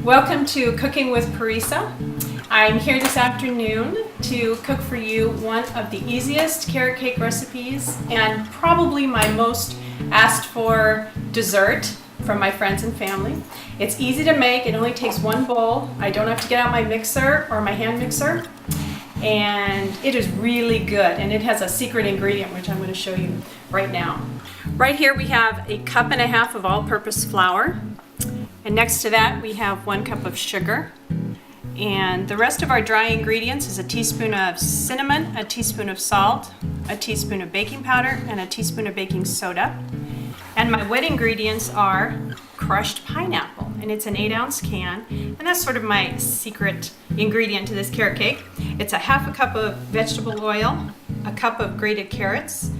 Welcome to Cooking with Parisa. I'm here this afternoon to cook for you one of the easiest carrot cake recipes and probably my most asked for dessert from my friends and family. It's easy to make, it only takes one bowl. I don't have to get out my mixer or my hand mixer. And it is really good, and it has a secret ingredient which I'm going to show you right now. Right here we have 1.5 cups of all-purpose flour, and next to that we have 1 cup of sugar, and the rest of our dry ingredients is a teaspoon of cinnamon, a teaspoon of salt, a teaspoon of baking powder, and a teaspoon of baking soda. And my wet ingredients are crushed pineapple, and it's an 8-ounce can, and that's sort of my secret ingredient to this carrot cake. It's 1/2 cup of vegetable oil, 1 cup of grated carrots,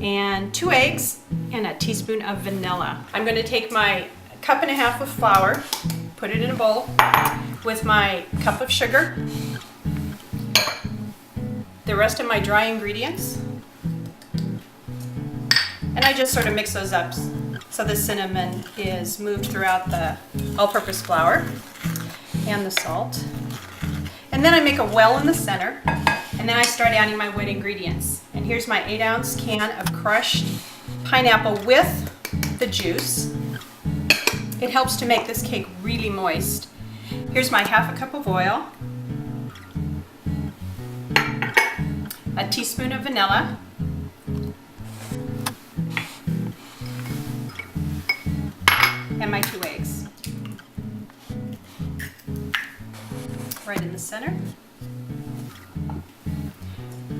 and 2 eggs, and a teaspoon of vanilla. I'm going to take my 1.5 cups of flour, put it in a bowl with my cup of sugar, the rest of my dry ingredients, and I just sort of mix those up so the cinnamon is moved throughout the all-purpose flour and the salt. And then I make a well in the center, and then I start adding my wet ingredients. And here's my 8-ounce can of crushed pineapple with the juice. It helps to make this cake really moist. Here's my 1/2 cup of oil, a teaspoon of vanilla, and my 2 eggs. Right in the center.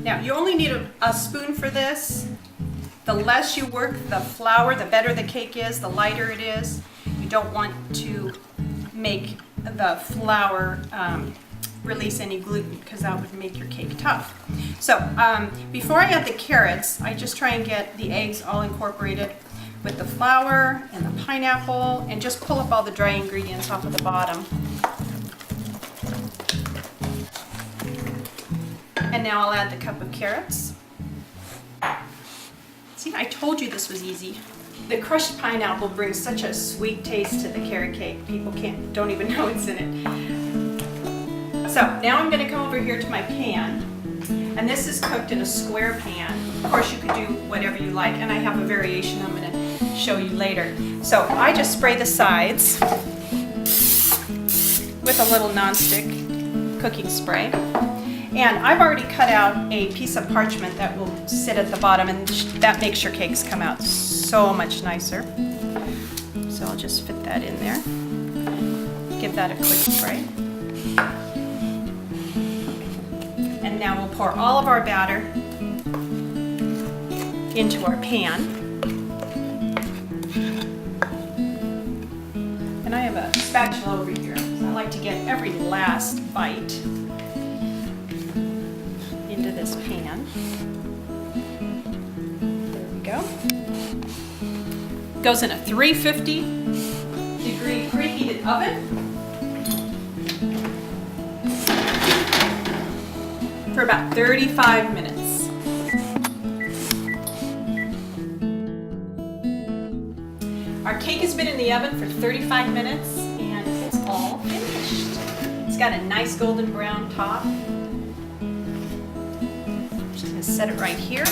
Now you only need a spoon for this. The less you work the flour, the better the cake is, the lighter it is. You don't want to make the flour release any gluten because that would make your cake tough. So before I add the carrots, I just try and get the eggs all incorporated with the flour and the pineapple, and just pull up all the dry ingredients off of the bottom. And now I'll add the cup of carrots. See, I told you this was easy. The crushed pineapple brings such a sweet taste to the carrot cake. People don't even know it's in it. So now I'm going to come over here to my pan, and this is cooked in a square pan. Of course you could do whatever you like, and I have a variation I'm going to show you later. So I just spray the sides with a little nonstick cooking spray. And I've already cut out a piece of parchment that will sit at the bottom, and that makes your cakes come out so much nicer. So I'll just fit that in there. Give that a quick spray. And now we'll pour all of our batter into our pan. And I have a spatula over here, so I like to get every last bite into this pan. There we go. Goes in a 350-degree preheated oven for about 35 minutes. Our cake has been in the oven for 35 minutes, and it's all finished. It's got a nice golden brown top. Set it right here,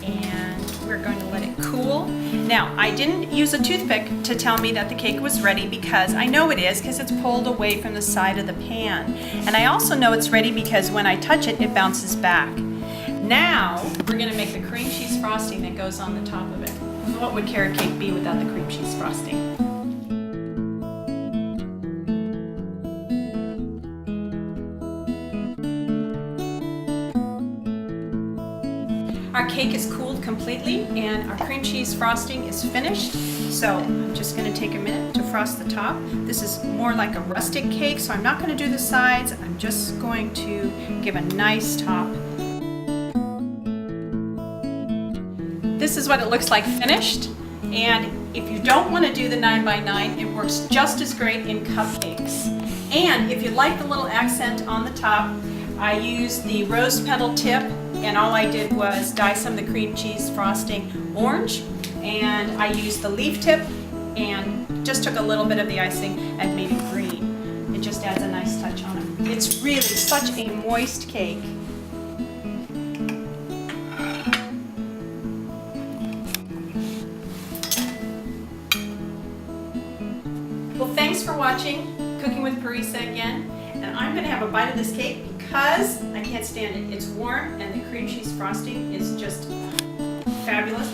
and we're going to let it cool. Now, I didn't use a toothpick to tell me that the cake was ready, because I know it is because it's pulled away from the side of the pan. And I also know it's ready because when I touch it, it bounces back. Now, we're going to make the cream cheese frosting that goes on the top of it. What would carrot cake be without the cream cheese frosting? Our cake is cooled completely, and our cream cheese frosting is finished. So I'm just going to take a minute to frost the top. This is more like a rustic cake, so I'm not going to do the sides. I'm just going to give a nice top. This is what it looks like finished. And if you don't want to do the 9x9, it works just as great in cupcakes. And if you like the little accent on the top, I used the rose petal tip, and all I did was dye some of the cream cheese frosting orange, and I used the leaf tip and just took a little bit of the icing and made it green. It just adds a nice touch on it. It's really such a moist cake. Well, thanks for watching Cooking with Parisa again. And I'm going to have a bite of this cake because I can't stand it. It's warm and the cream cheese frosting is just fabulous.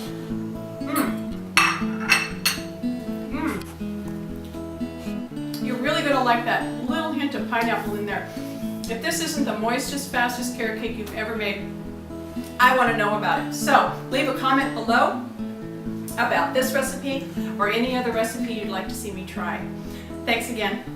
You're really going to like that little hint of pineapple in there. If this isn't the moistest, fastest carrot cake you've ever made, I want to know about it. So leave a comment below about this recipe or any other recipe you'd like to see me try. Thanks again.